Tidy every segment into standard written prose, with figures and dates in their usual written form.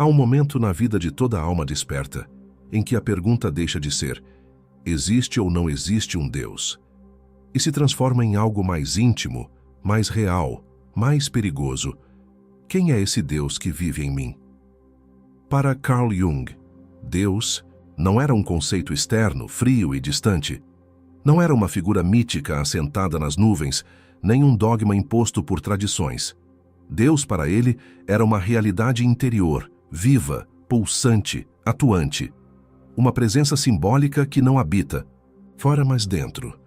Há um momento na vida de toda alma desperta em que a pergunta deixa de ser: existe ou não existe um Deus? E se transforma em algo mais íntimo, mais real, mais perigoso. Quem é esse Deus que vive em mim? Para Carl Jung, Deus não era um conceito externo, frio e distante. Não era uma figura mítica assentada nas nuvens, nem um dogma imposto por tradições. Deus, para ele, era uma realidade interior, viva, pulsante, atuante. Uma presença simbólica que não habita fora, mas dentro.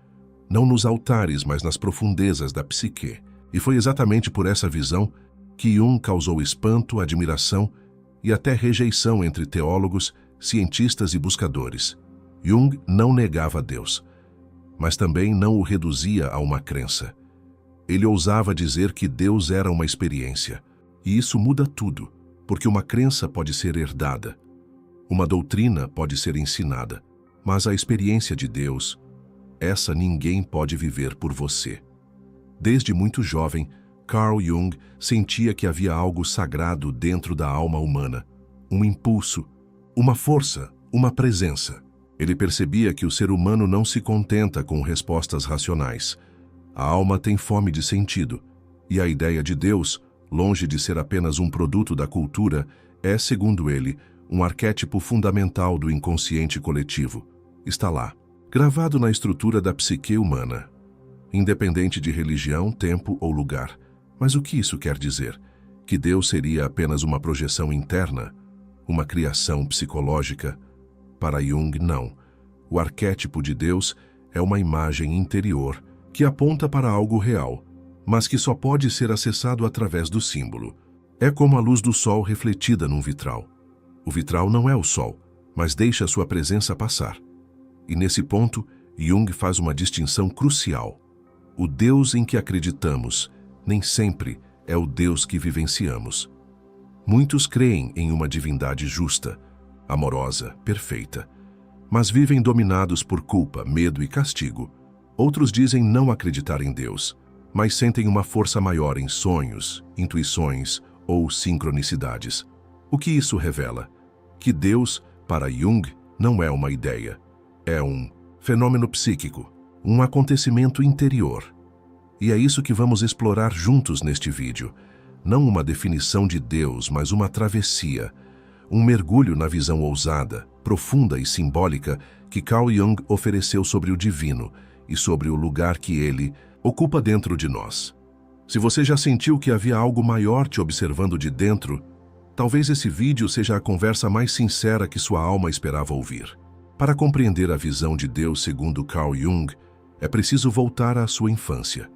Não nos altares, mas nas profundezas da psique. E foi exatamente por essa visão que Jung causou espanto, admiração e até rejeição entre teólogos, cientistas e buscadores. Jung não negava Deus, mas também não o reduzia a uma crença. Ele ousava dizer que Deus era uma experiência. E isso muda tudo, porque uma crença pode ser herdada. Uma doutrina pode ser ensinada, mas a experiência de Deus, essa ninguém pode viver por você. Desde muito jovem, Carl Jung sentia que havia algo sagrado dentro da alma humana, um impulso, uma força, uma presença. Ele percebia que o ser humano não se contenta com respostas racionais. A alma tem fome de sentido, e a ideia de Deus, longe de ser apenas um produto da cultura, é, segundo ele, um arquétipo fundamental do inconsciente coletivo. Está lá, gravado na estrutura da psique humana, independente de religião, tempo ou lugar. Mas o que isso quer dizer? Que Deus seria apenas uma projeção interna? Uma criação psicológica? Para Jung, não. O arquétipo de Deus é uma imagem interior que aponta para algo real, mas que só pode ser acessado através do símbolo. É como a luz do sol refletida num vitral. O vitral não é o sol, mas deixa sua presença passar. E nesse ponto, Jung faz uma distinção crucial. O Deus em que acreditamos nem sempre é o Deus que vivenciamos. Muitos creem em uma divindade justa, amorosa, perfeita, mas vivem dominados por culpa, medo e castigo. Outros dizem não acreditar em Deus, mas sentem uma força maior em sonhos, intuições ou sincronicidades. O que isso revela? Que Deus, para Jung, não é uma ideia. É um fenômeno psíquico, um acontecimento interior. E é isso que vamos explorar juntos neste vídeo. Não uma definição de Deus, mas uma travessia, um mergulho na visão ousada, profunda e simbólica que Carl Jung ofereceu sobre o divino e sobre o lugar que ele ocupa dentro de nós. Se você já sentiu que havia algo maior te observando de dentro, talvez esse vídeo seja a conversa mais sincera que sua alma esperava ouvir. Para compreender a visão de Deus segundo Carl Jung, é preciso voltar à sua infância.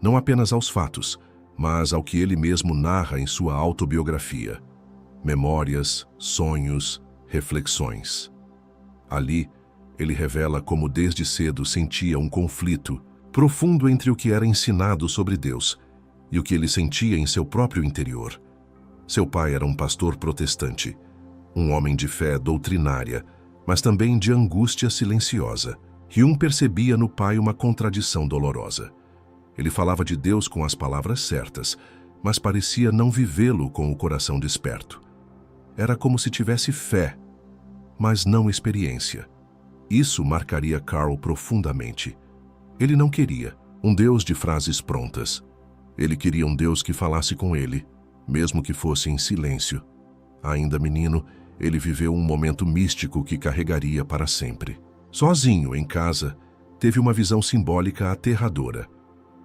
Não apenas aos fatos, mas ao que ele mesmo narra em sua autobiografia. Memórias, sonhos, reflexões. Ali, ele revela como desde cedo sentia um conflito profundo entre o que era ensinado sobre Deus e o que ele sentia em seu próprio interior. Seu pai era um pastor protestante, um homem de fé doutrinária, mas também de angústia silenciosa. Jung percebia no pai uma contradição dolorosa. Ele falava de Deus com as palavras certas, mas parecia não vivê-lo com o coração desperto. Era como se tivesse fé, mas não experiência. Isso marcaria Carl profundamente. Ele não queria um Deus de frases prontas. Ele queria um Deus que falasse com ele, mesmo que fosse em silêncio. Ainda menino, ele viveu um momento místico que carregaria para sempre. Sozinho, em casa, teve uma visão simbólica aterradora.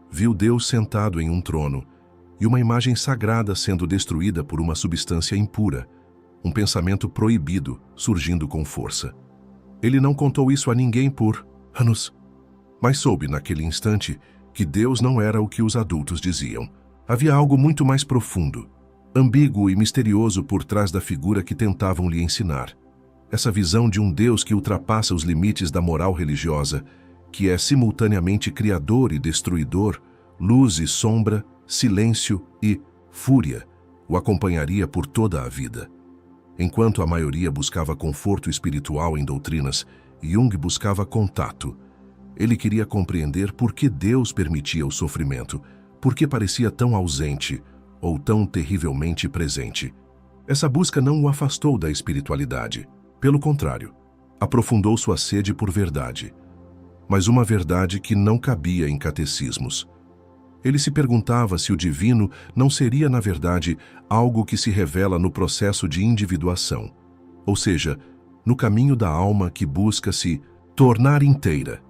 Viu Deus sentado em um trono e uma imagem sagrada sendo destruída por uma substância impura, um pensamento proibido surgindo com força. Ele não contou isso a ninguém por anos, mas soube naquele instante que Deus não era o que os adultos diziam. Havia algo muito mais profundo, ambíguo e misterioso por trás da figura que tentavam lhe ensinar. Essa visão de um Deus que ultrapassa os limites da moral religiosa, que é simultaneamente criador e destruidor, luz e sombra, silêncio e fúria, o acompanharia por toda a vida. Enquanto a maioria buscava conforto espiritual em doutrinas, Jung buscava contato. Ele queria compreender por que Deus permitia o sofrimento, por que parecia tão ausente ou tão terrivelmente presente. Essa busca não o afastou da espiritualidade. Pelo contrário, aprofundou sua sede por verdade. Mas uma verdade que não cabia em catecismos. Ele se perguntava se o divino não seria, na verdade, algo que se revela no processo de individuação, ou seja, no caminho da alma que busca se tornar inteira.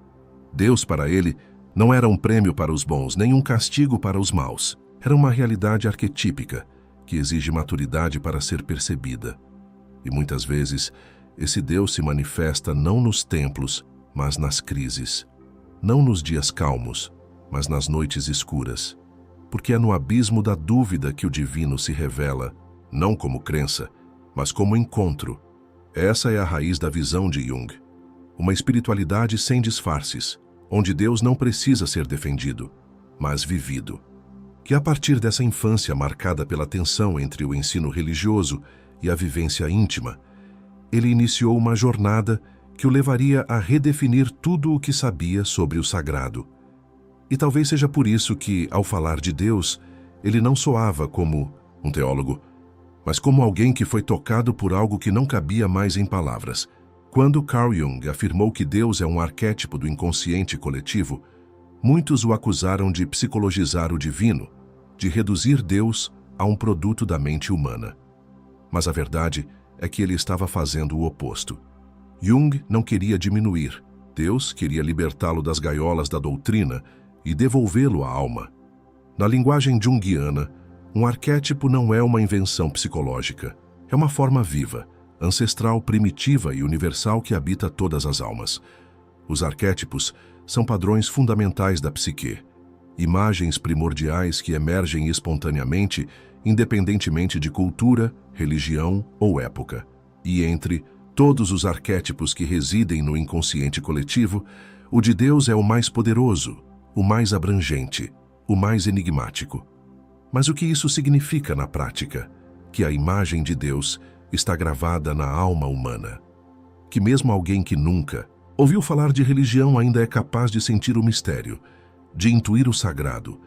Deus, para ele, não era um prêmio para os bons, nem um castigo para os maus. Era uma realidade arquetípica, que exige maturidade para ser percebida. E muitas vezes, esse Deus se manifesta não nos templos, mas nas crises. Não nos dias calmos, mas nas noites escuras. Porque é no abismo da dúvida que o divino se revela, não como crença, mas como encontro. Essa é a raiz da visão de Jung. Uma espiritualidade sem disfarces, onde Deus não precisa ser defendido, mas vivido. Que a partir dessa infância marcada pela tensão entre o ensino religioso e a vivência íntima, ele iniciou uma jornada que o levaria a redefinir tudo o que sabia sobre o sagrado. E talvez seja por isso que, ao falar de Deus, ele não soava como um teólogo, mas como alguém que foi tocado por algo que não cabia mais em palavras. Quando Carl Jung afirmou que Deus é um arquétipo do inconsciente coletivo, muitos o acusaram de psicologizar o divino, de reduzir Deus a um produto da mente humana. Mas a verdade é que ele estava fazendo o oposto. Jung não queria diminuir. Deus queria libertá-lo das gaiolas da doutrina e devolvê-lo à alma. Na linguagem junguiana, um arquétipo não é uma invenção psicológica. É uma forma viva, ancestral, primitiva e universal que habita todas as almas. Os arquétipos são padrões fundamentais da psique, imagens primordiais que emergem espontaneamente, independentemente de cultura, religião ou época. E entre todos os arquétipos que residem no inconsciente coletivo, o de Deus é o mais poderoso, o mais abrangente, o mais enigmático. Mas o que isso significa na prática? Que a imagem de Deus está gravada na alma humana. Que mesmo alguém que nunca ouviu falar de religião ainda é capaz de sentir o mistério, de intuir o sagrado,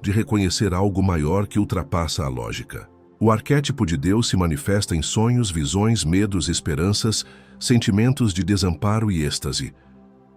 de reconhecer algo maior que ultrapassa a lógica. O arquétipo de Deus se manifesta em sonhos, visões, medos, esperanças, sentimentos de desamparo e êxtase.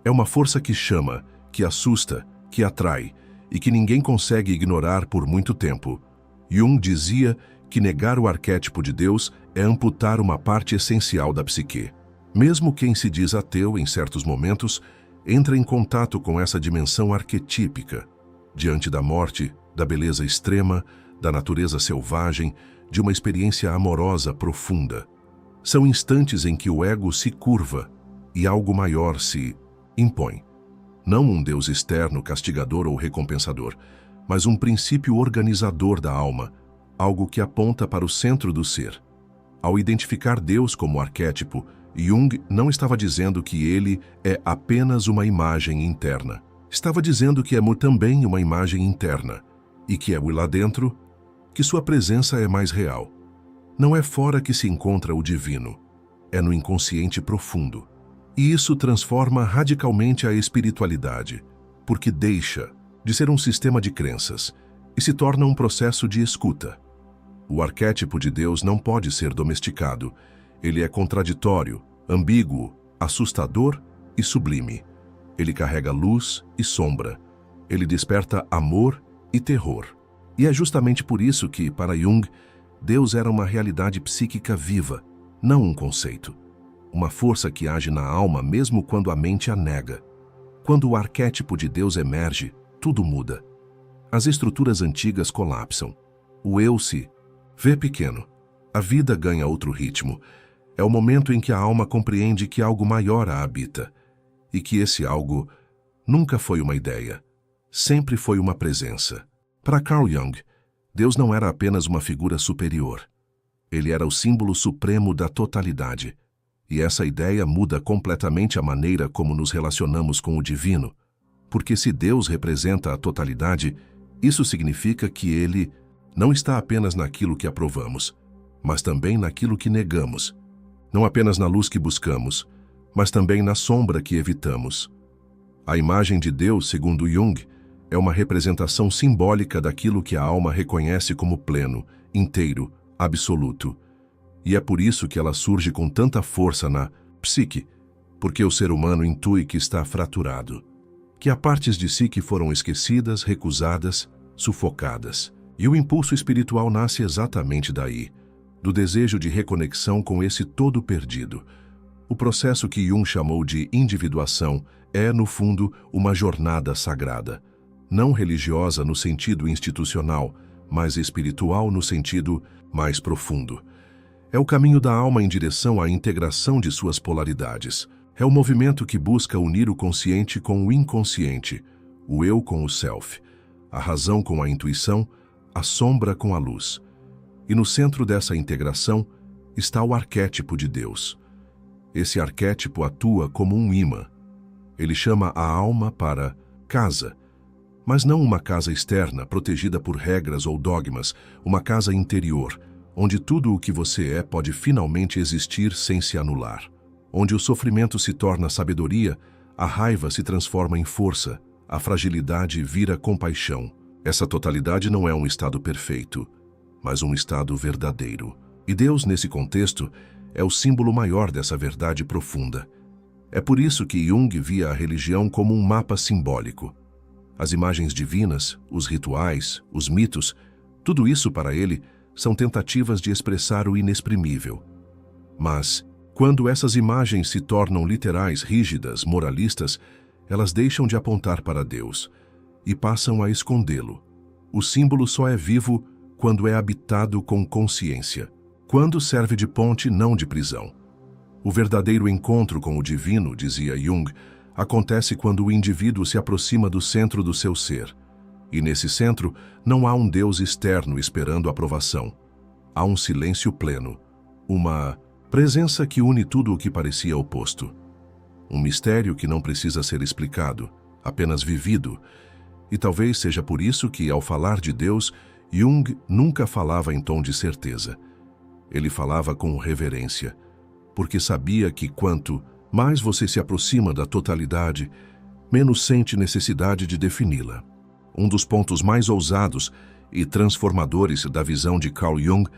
É uma força que chama, que assusta, que atrai e que ninguém consegue ignorar por muito tempo. Jung dizia que negar o arquétipo de Deus é amputar uma parte essencial da psique. Mesmo quem se diz ateu em certos momentos, entra em contato com essa dimensão arquetípica, diante da morte, da beleza extrema, da natureza selvagem, de uma experiência amorosa profunda. São instantes em que o ego se curva e algo maior se impõe. Não um Deus externo, castigador ou recompensador, mas um princípio organizador da alma, algo que aponta para o centro do ser. Ao identificar Deus como arquétipo, Jung não estava dizendo que ele é apenas uma imagem interna. Estava dizendo que é também uma imagem interna, e que é lá dentro que sua presença é mais real. Não é fora que se encontra o divino, é no inconsciente profundo. E isso transforma radicalmente a espiritualidade, porque deixa de ser um sistema de crenças e se torna um processo de escuta. O arquétipo de Deus não pode ser domesticado. Ele é contraditório, ambíguo, assustador e sublime. Ele carrega luz e sombra. Ele desperta amor e terror. E é justamente por isso que, para Jung, Deus era uma realidade psíquica viva, não um conceito. Uma força que age na alma mesmo quando a mente a nega. Quando o arquétipo de Deus emerge, tudo muda. As estruturas antigas colapsam. O eu se vê pequeno. A vida ganha outro ritmo. É o momento em que a alma compreende que algo maior a habita. E que esse algo nunca foi uma ideia. Sempre foi uma presença. Para Carl Jung, Deus não era apenas uma figura superior. Ele era o símbolo supremo da totalidade. E essa ideia muda completamente a maneira como nos relacionamos com o divino. Porque se Deus representa a totalidade, isso significa que ele não está apenas naquilo que aprovamos, mas também naquilo que negamos. Não apenas na luz que buscamos, mas também na sombra que evitamos. A imagem de Deus, segundo Jung, é uma representação simbólica daquilo que a alma reconhece como pleno, inteiro, absoluto. E é por isso que ela surge com tanta força na psique, porque o ser humano intui que está fraturado, que há partes de si que foram esquecidas, recusadas, sufocadas. E o impulso espiritual nasce exatamente daí, do desejo de reconexão com esse todo perdido. O processo que Jung chamou de individuação é, no fundo, uma jornada sagrada, não religiosa no sentido institucional, mas espiritual no sentido mais profundo. É o caminho da alma em direção à integração de suas polaridades. É o movimento que busca unir o consciente com o inconsciente, o eu com o self, a razão com a intuição, a sombra com a luz. E no centro dessa integração está o arquétipo de Deus. Esse arquétipo atua como um imã. Ele chama a alma para casa, mas não uma casa externa, protegida por regras ou dogmas, uma casa interior, onde tudo o que você é pode finalmente existir sem se anular. Onde o sofrimento se torna sabedoria, a raiva se transforma em força, a fragilidade vira compaixão. Essa totalidade não é um estado perfeito, mas um estado verdadeiro. E Deus, nesse contexto, é o símbolo maior dessa verdade profunda. É por isso que Jung via a religião como um mapa simbólico. As imagens divinas, os rituais, os mitos, tudo isso para ele são tentativas de expressar o inexprimível. Mas, quando essas imagens se tornam literais, rígidas, moralistas, elas deixam de apontar para Deus e passam a escondê-lo. O símbolo só é vivo quando é habitado com consciência, quando serve de ponte, não de prisão. O verdadeiro encontro com o divino, dizia Jung, acontece quando o indivíduo se aproxima do centro do seu ser. E nesse centro não há um Deus externo esperando aprovação. Há um silêncio pleno, uma presença que une tudo o que parecia oposto. Um mistério que não precisa ser explicado, apenas vivido. E talvez seja por isso que, ao falar de Deus, Jung nunca falava em tom de certeza. Ele falava com reverência, porque sabia que quanto mais você se aproxima da totalidade, menos sente necessidade de defini-la. Um dos pontos mais ousados e transformadores da visão de Carl Jung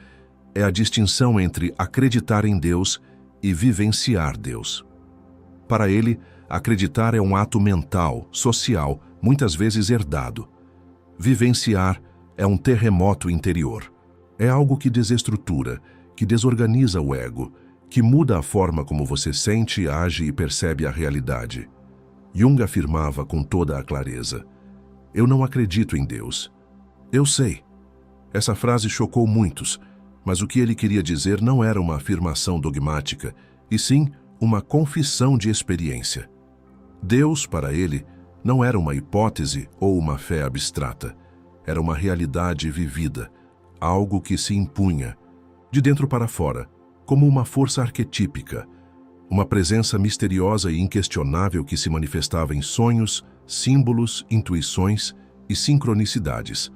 é a distinção entre acreditar em Deus e vivenciar Deus. Para ele, acreditar é um ato mental, social, muitas vezes herdado. Vivenciar é um terremoto interior. É algo que desestrutura, que desorganiza o ego, que muda a forma como você sente, age e percebe a realidade. Jung afirmava com toda a clareza: "Eu não acredito em Deus. Eu sei." Essa frase chocou muitos, mas o que ele queria dizer não era uma afirmação dogmática, e sim uma confissão de experiência. Deus, para ele, não era uma hipótese ou uma fé abstrata. Era uma realidade vivida, algo que se impunha, de dentro para fora, como uma força arquetípica, uma presença misteriosa e inquestionável que se manifestava em sonhos, símbolos, intuições e sincronicidades.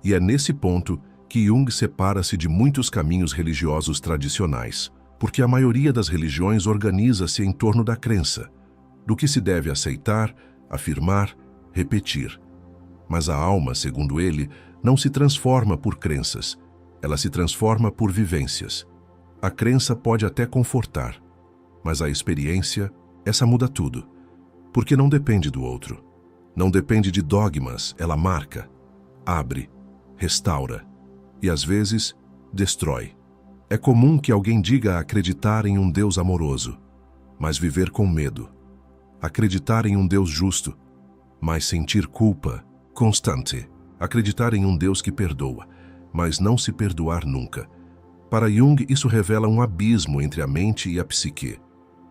E é nesse ponto que Jung separa-se de muitos caminhos religiosos tradicionais, porque a maioria das religiões organiza-se em torno da crença, do que se deve aceitar, afirmar, repetir. Mas a alma, segundo ele, não se transforma por crenças, ela se transforma por vivências. A crença pode até confortar, mas a experiência, essa muda tudo, porque não depende do outro. Não depende de dogmas, ela marca, abre, restaura e, às vezes, destrói. É comum que alguém diga acreditar em um Deus amoroso, mas viver com medo. Acreditar em um Deus justo, mas sentir culpa constante. Acreditar em um Deus que perdoa, mas não se perdoar nunca. Para Jung, isso revela um abismo entre a mente e a psique,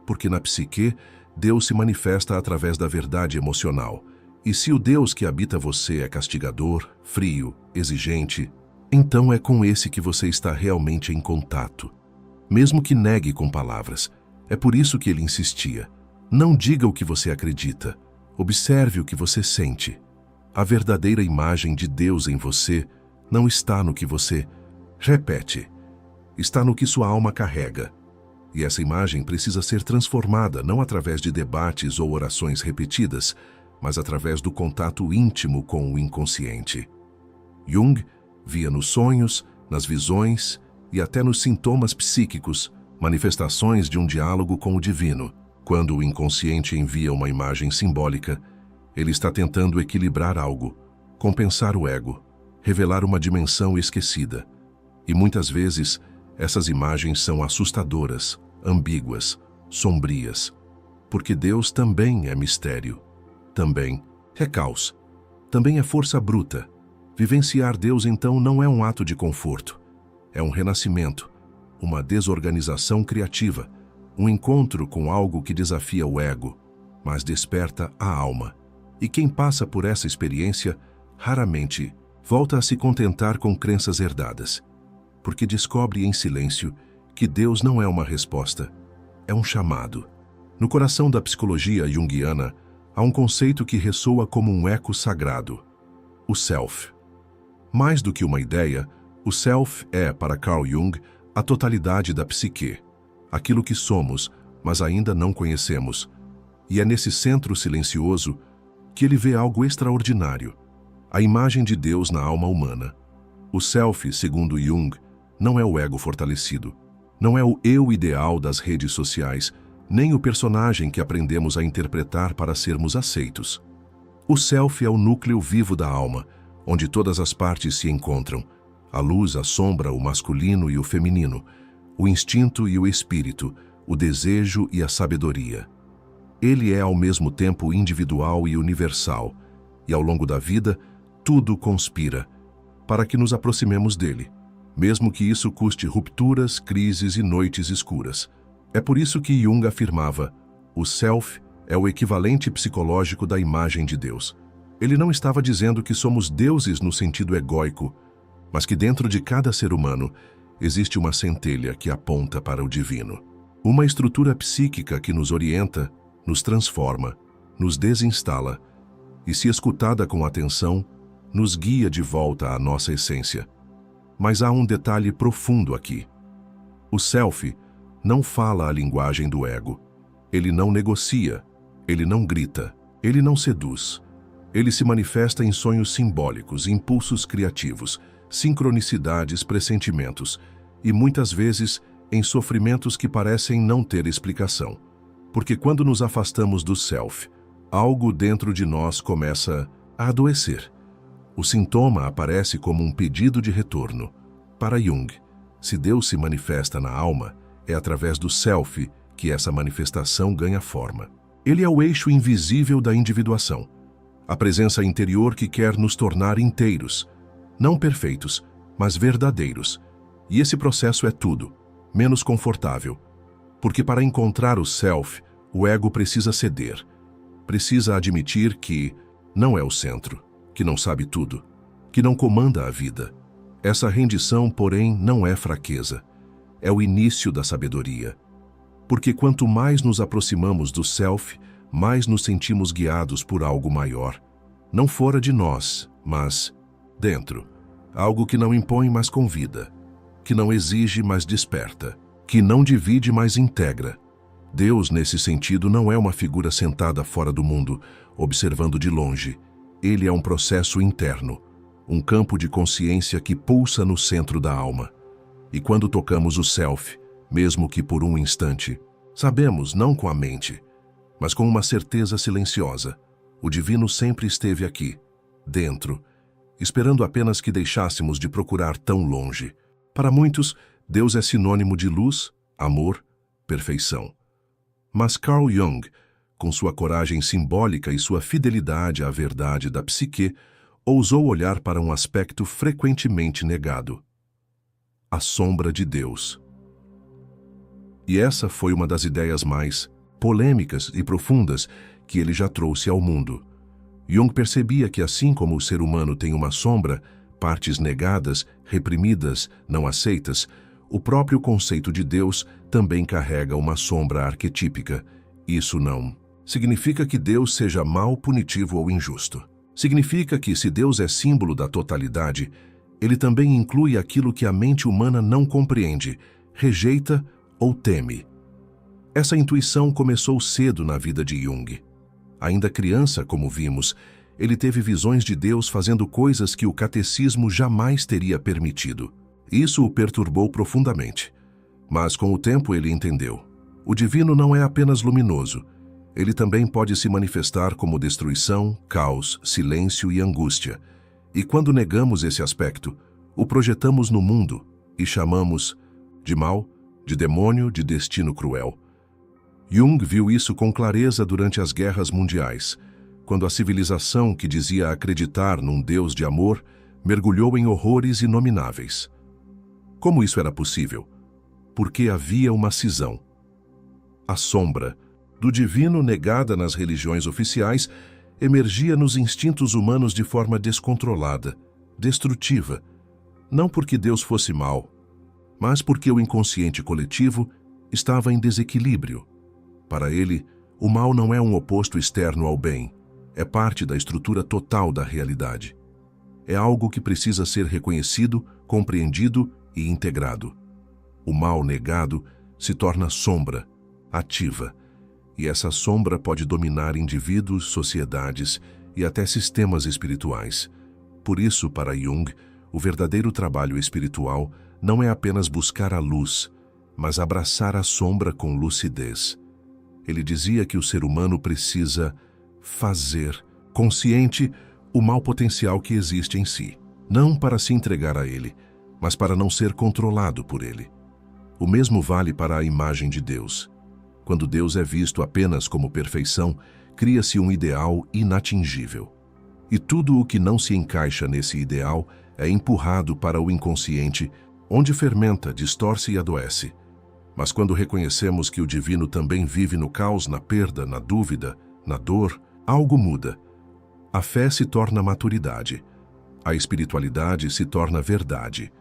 porque na psique, Deus se manifesta através da verdade emocional. E se o Deus que habita você é castigador, frio, exigente, então é com esse que você está realmente em contato, mesmo que negue com palavras. É por isso que ele insistia: não diga o que você acredita, observe o que você sente. A verdadeira imagem de Deus em você não está no que você repete, está no que sua alma carrega. E essa imagem precisa ser transformada não através de debates ou orações repetidas, mas através do contato íntimo com o inconsciente. Jung via nos sonhos, nas visões e até nos sintomas psíquicos, manifestações de um diálogo com o divino. Quando o inconsciente envia uma imagem simbólica, ele está tentando equilibrar algo, compensar o ego, revelar uma dimensão esquecida. E muitas vezes, essas imagens são assustadoras, ambíguas, sombrias, porque Deus também é mistério, também é caos, também é força bruta. Vivenciar Deus, então, não é um ato de conforto, é um renascimento, uma desorganização criativa, um encontro com algo que desafia o ego, mas desperta a alma. E quem passa por essa experiência, raramente volta a se contentar com crenças herdadas, porque descobre em silêncio que Deus não é uma resposta, é um chamado. No coração da psicologia junguiana, há um conceito que ressoa como um eco sagrado: o self. Mais do que uma ideia, o self é, para Carl Jung, a totalidade da psique, aquilo que somos, mas ainda não conhecemos. E é nesse centro silencioso que ele vê algo extraordinário, a imagem de Deus na alma humana. O self, segundo Jung, não é o ego fortalecido, não é o eu ideal das redes sociais, nem o personagem que aprendemos a interpretar para sermos aceitos. O self é o núcleo vivo da alma, onde todas as partes se encontram: a luz, a sombra, o masculino e o feminino, o instinto e o espírito, o desejo e a sabedoria. Ele é ao mesmo tempo individual e universal, e ao longo da vida, tudo conspira para que nos aproximemos dele, mesmo que isso custe rupturas, crises e noites escuras. É por isso que Jung afirmava: o self é o equivalente psicológico da imagem de Deus. Ele não estava dizendo que somos deuses no sentido egóico, mas que dentro de cada ser humano existe uma centelha que aponta para o divino. Uma estrutura psíquica que nos orienta, nos transforma, nos desinstala e, se escutada com atenção, nos guia de volta à nossa essência. Mas há um detalhe profundo aqui. O self não fala a linguagem do ego. Ele não negocia, ele não grita, ele não seduz. Ele se manifesta em sonhos simbólicos, impulsos criativos, sincronicidades, pressentimentos e, muitas vezes, em sofrimentos que parecem não ter explicação. Porque quando nos afastamos do self, algo dentro de nós começa a adoecer. O sintoma aparece como um pedido de retorno. Para Jung, se Deus se manifesta na alma, é através do self que essa manifestação ganha forma. Ele é o eixo invisível da individuação, a presença interior que quer nos tornar inteiros, não perfeitos, mas verdadeiros. E esse processo é tudo, menos confortável. Porque para encontrar o self, o ego precisa ceder. Precisa admitir que não é o centro, que não sabe tudo, que não comanda a vida. Essa rendição, porém, não é fraqueza. É o início da sabedoria. Porque quanto mais nos aproximamos do self, mais nos sentimos guiados por algo maior. Não fora de nós, mas dentro. Algo que não impõe, mas convida. Que não exige, mas desperta. Que não divide, mas integra. Deus, nesse sentido, não é uma figura sentada fora do mundo, observando de longe. Ele é um processo interno, um campo de consciência que pulsa no centro da alma. E quando tocamos o self, mesmo que por um instante, sabemos, não com a mente, mas com uma certeza silenciosa: o divino sempre esteve aqui, dentro, esperando apenas que deixássemos de procurar tão longe. Para muitos, Deus é sinônimo de luz, amor, perfeição. Mas Carl Jung, com sua coragem simbólica e sua fidelidade à verdade da psique, ousou olhar para um aspecto frequentemente negado: a sombra de Deus. E essa foi uma das ideias mais polêmicas e profundas que ele já trouxe ao mundo. Jung percebia que, assim como o ser humano tem uma sombra, partes negadas, reprimidas, não aceitas, o próprio conceito de Deus também carrega uma sombra arquetípica. Isso não significa que Deus seja mau, punitivo ou injusto. Significa que, se Deus é símbolo da totalidade, ele também inclui aquilo que a mente humana não compreende, rejeita ou teme. Essa intuição começou cedo na vida de Jung. Ainda criança, como vimos, ele teve visões de Deus fazendo coisas que o catecismo jamais teria permitido. Isso o perturbou profundamente. Mas com o tempo ele entendeu. O divino não é apenas luminoso. Ele também pode se manifestar como destruição, caos, silêncio e angústia. E quando negamos esse aspecto, o projetamos no mundo e chamamos de mal, de demônio, de destino cruel. Jung viu isso com clareza durante as guerras mundiais, quando a civilização que dizia acreditar num Deus de amor mergulhou em horrores inomináveis. Como isso era possível? Porque havia uma cisão. A sombra do divino negada nas religiões oficiais emergia nos instintos humanos de forma descontrolada, destrutiva, não porque Deus fosse mau, mas porque o inconsciente coletivo estava em desequilíbrio. Para ele, o mal não é um oposto externo ao bem, é parte da estrutura total da realidade. É algo que precisa ser reconhecido, compreendido e integrado. O mal negado se torna sombra, ativa, e essa sombra pode dominar indivíduos, sociedades e até sistemas espirituais. Por isso, para Jung, o verdadeiro trabalho espiritual não é apenas buscar a luz, mas abraçar a sombra com lucidez. Ele dizia que o ser humano precisa fazer consciente o mau potencial que existe em si, não para se entregar a ele, mas para não ser controlado por ele. O mesmo vale para a imagem de Deus. Quando Deus é visto apenas como perfeição, cria-se um ideal inatingível. E tudo o que não se encaixa nesse ideal é empurrado para o inconsciente, onde fermenta, distorce e adoece. Mas quando reconhecemos que o divino também vive no caos, na perda, na dúvida, na dor, algo muda. A fé se torna maturidade. A espiritualidade se torna verdade.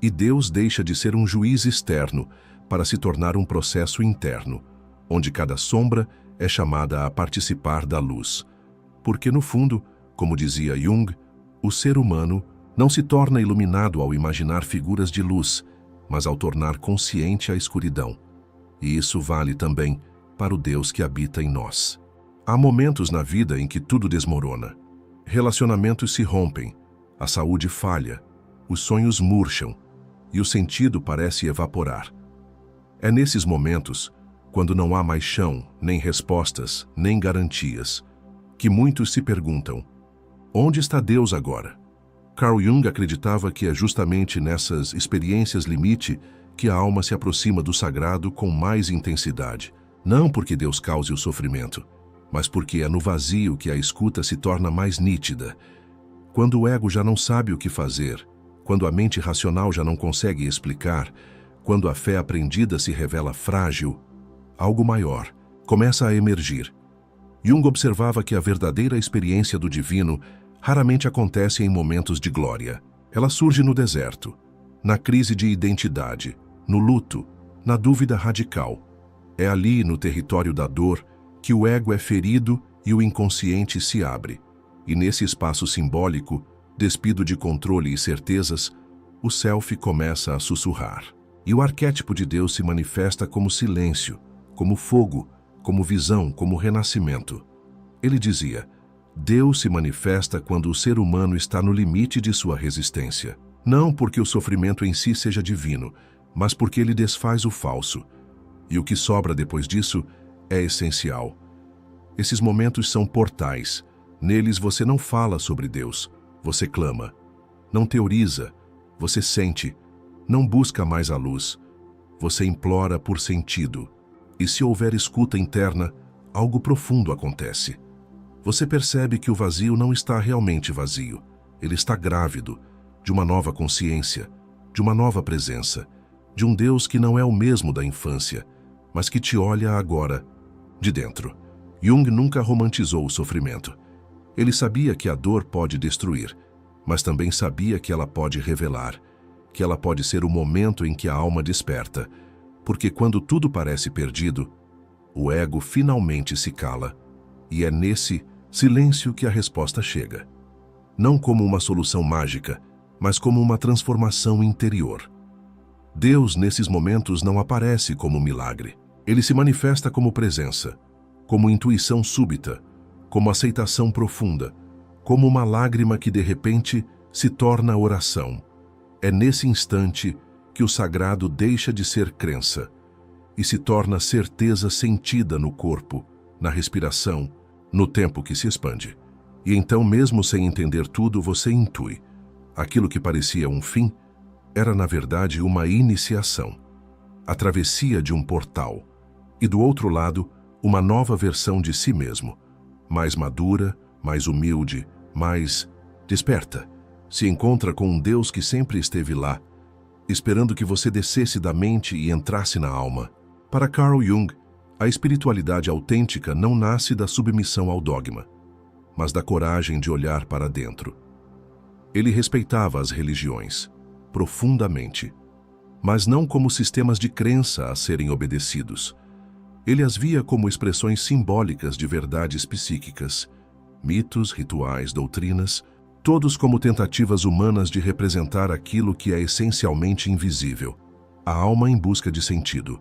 E Deus deixa de ser um juiz externo para se tornar um processo interno, onde cada sombra é chamada a participar da luz. Porque, no fundo, como dizia Jung, o ser humano não se torna iluminado ao imaginar figuras de luz, mas ao tornar consciente a escuridão. E isso vale também para o Deus que habita em nós. Há momentos na vida em que tudo desmorona. Relacionamentos se rompem, a saúde falha, os sonhos murcham e o sentido parece evaporar. É nesses momentos, quando não há mais chão, nem respostas, nem garantias, que muitos se perguntam: onde está Deus agora? Carl Jung acreditava que é justamente nessas experiências limite que a alma se aproxima do sagrado com mais intensidade. Não porque Deus cause o sofrimento, mas porque é no vazio que a escuta se torna mais nítida. Quando o ego já não sabe o que fazer, quando a mente racional já não consegue explicar, quando a fé aprendida se revela frágil, algo maior começa a emergir. Jung observava que a verdadeira experiência do divino raramente acontece em momentos de glória. Ela surge no deserto, na crise de identidade, no luto, na dúvida radical. É ali, no território da dor, que o ego é ferido e o inconsciente se abre. E nesse espaço simbólico, despido de controle e certezas, o self começa a sussurrar. E o arquétipo de Deus se manifesta como silêncio, como fogo, como visão, como renascimento. Ele dizia: Deus se manifesta quando o ser humano está no limite de sua resistência. Não porque o sofrimento em si seja divino, mas porque ele desfaz o falso. E o que sobra depois disso é essencial. Esses momentos são portais. Neles você não fala sobre Deus, você clama. Não teoriza, você sente. Não busca mais a luz, você implora por sentido. E se houver escuta interna, algo profundo acontece. Você percebe que o vazio não está realmente vazio. Ele está grávido de uma nova consciência, de uma nova presença, de um Deus que não é o mesmo da infância, mas que te olha agora, de dentro. Jung nunca romantizou o sofrimento. Ele sabia que a dor pode destruir, mas também sabia que ela pode revelar, que ela pode ser o momento em que a alma desperta, porque quando tudo parece perdido, o ego finalmente se cala, e é nesse silêncio que a resposta chega. Não como uma solução mágica, mas como uma transformação interior. Deus, nesses momentos, não aparece como milagre. Ele se manifesta como presença, como intuição súbita, como aceitação profunda, como uma lágrima que de repente se torna oração. É nesse instante que o sagrado deixa de ser crença e se torna certeza sentida no corpo, na respiração, no tempo que se expande. E então, mesmo sem entender tudo, você intui. Aquilo que parecia um fim era, na verdade, uma iniciação, a travessia de um portal. E do outro lado, uma nova versão de si mesmo, mais madura, mais humilde, mais desperta. Se encontra com um Deus que sempre esteve lá, esperando que você descesse da mente e entrasse na alma. Para Carl Jung, a espiritualidade autêntica não nasce da submissão ao dogma, mas da coragem de olhar para dentro. Ele respeitava as religiões, profundamente, mas não como sistemas de crença a serem obedecidos. Ele as via como expressões simbólicas de verdades psíquicas, mitos, rituais, doutrinas, todos como tentativas humanas de representar aquilo que é essencialmente invisível, a alma em busca de sentido.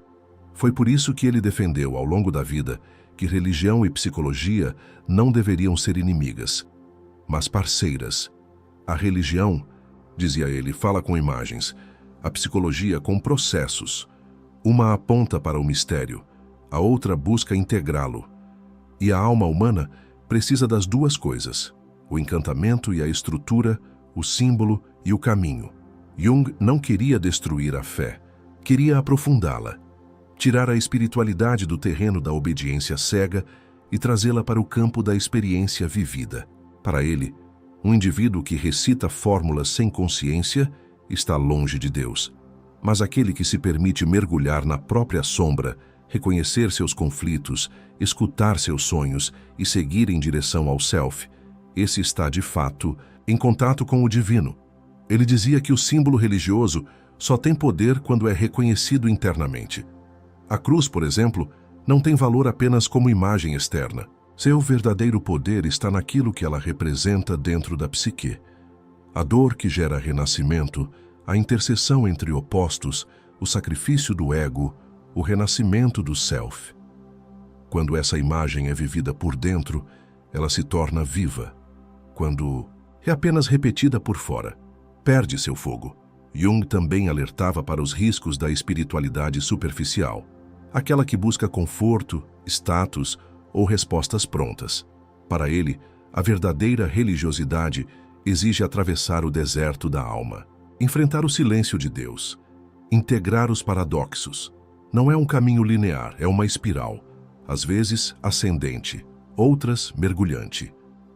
Foi por isso que ele defendeu, ao longo da vida, que religião e psicologia não deveriam ser inimigas, mas parceiras. A religião, dizia ele, fala com imagens, a psicologia com processos. Uma aponta para o mistério, a outra busca integrá-lo. E a alma humana precisa das duas coisas, o encantamento e a estrutura, o símbolo e o caminho. Jung não queria destruir a fé, queria aprofundá-la, tirar a espiritualidade do terreno da obediência cega e trazê-la para o campo da experiência vivida. Para ele, um indivíduo que recita fórmulas sem consciência está longe de Deus. Mas aquele que se permite mergulhar na própria sombra, reconhecer seus conflitos, escutar seus sonhos e seguir em direção ao self, esse está, de fato, em contato com o divino. Ele dizia que o símbolo religioso só tem poder quando é reconhecido internamente. A cruz, por exemplo, não tem valor apenas como imagem externa. Seu verdadeiro poder está naquilo que ela representa dentro da psique. A dor que gera renascimento, a interseção entre opostos, o sacrifício do ego, o renascimento do self. Quando essa imagem é vivida por dentro, ela se torna viva. Quando é apenas repetida por fora, perde seu fogo. Jung também alertava para os riscos da espiritualidade superficial, aquela que busca conforto, status ou respostas prontas. Para ele, a verdadeira religiosidade exige atravessar o deserto da alma, enfrentar o silêncio de Deus, integrar os paradoxos. Não é um caminho linear, é uma espiral, às vezes ascendente, outras mergulhante,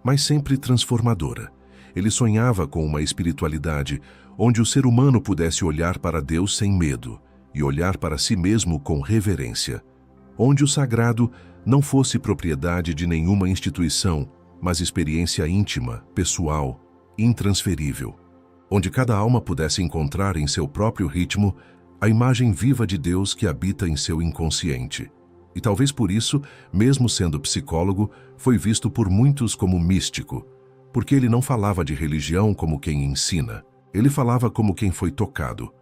mas sempre transformadora. Ele sonhava com uma espiritualidade onde o ser humano pudesse olhar para Deus sem medo e olhar para si mesmo com reverência, onde o sagrado não fosse propriedade de nenhuma instituição, mas experiência íntima, pessoal, intransferível, onde cada alma pudesse encontrar em seu próprio ritmo a imagem viva de Deus que habita em seu inconsciente. E talvez por isso, mesmo sendo psicólogo, foi visto por muitos como místico, porque ele não falava de religião como quem ensina, ele falava como quem foi tocado.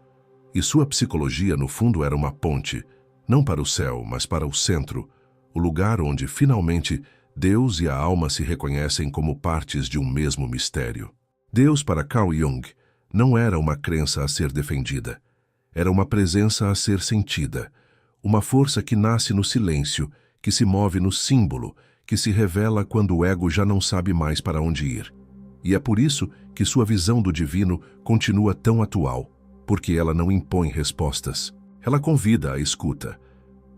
E sua psicologia, no fundo, era uma ponte, não para o céu, mas para o centro, o lugar onde, finalmente, Deus e a alma se reconhecem como partes de um mesmo mistério. Deus, para Carl Jung, não era uma crença a ser defendida. Era uma presença a ser sentida, uma força que nasce no silêncio, que se move no símbolo, que se revela quando o ego já não sabe mais para onde ir. E é por isso que sua visão do divino continua tão atual, porque ela não impõe respostas. Ela convida à escuta.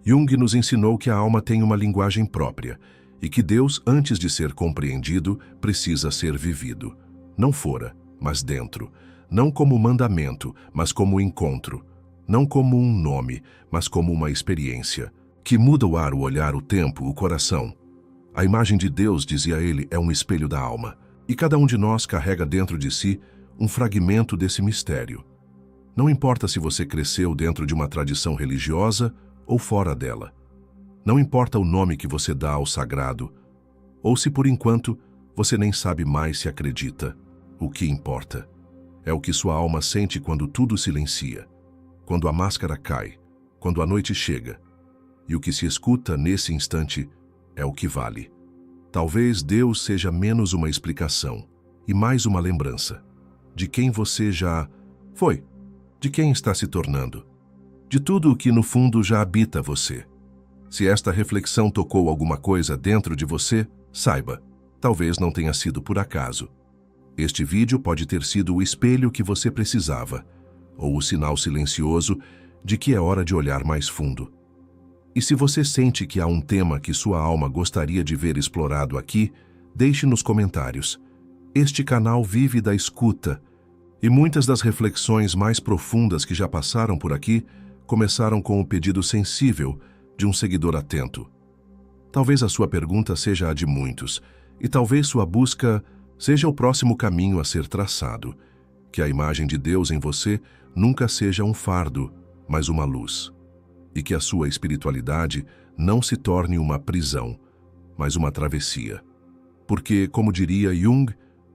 Jung nos ensinou que a alma tem uma linguagem própria e que Deus, antes de ser compreendido, precisa ser vivido. Não fora, mas dentro. Não como mandamento, mas como encontro. Não como um nome, mas como uma experiência, que muda o ar, o olhar, o tempo, o coração. A imagem de Deus, dizia ele, é um espelho da alma. E cada um de nós carrega dentro de si um fragmento desse mistério. Não importa se você cresceu dentro de uma tradição religiosa ou fora dela. Não importa o nome que você dá ao sagrado, ou se por enquanto você nem sabe mais se acredita. O que importa é o que sua alma sente quando tudo silencia, quando a máscara cai, quando a noite chega. E o que se escuta nesse instante é o que vale. Talvez Deus seja menos uma explicação e mais uma lembrança de quem você já Foi. De quem está se tornando? De tudo o que no fundo já habita você. Se esta reflexão tocou alguma coisa dentro de você, saiba, talvez não tenha sido por acaso. Este vídeo pode ter sido o espelho que você precisava, ou o sinal silencioso de que é hora de olhar mais fundo. E se você sente que há um tema que sua alma gostaria de ver explorado aqui, deixe nos comentários. Este canal vive da escuta, e muitas das reflexões mais profundas que já passaram por aqui começaram com o pedido sensível de um seguidor atento. Talvez a sua pergunta seja a de muitos, e talvez sua busca seja o próximo caminho a ser traçado, que a imagem de Deus em você nunca seja um fardo, mas uma luz, e que a sua espiritualidade não se torne uma prisão, mas uma travessia. Porque, como diria Jung,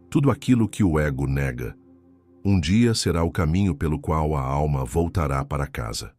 tudo aquilo que o ego nega, um dia será o caminho pelo qual a alma voltará para casa.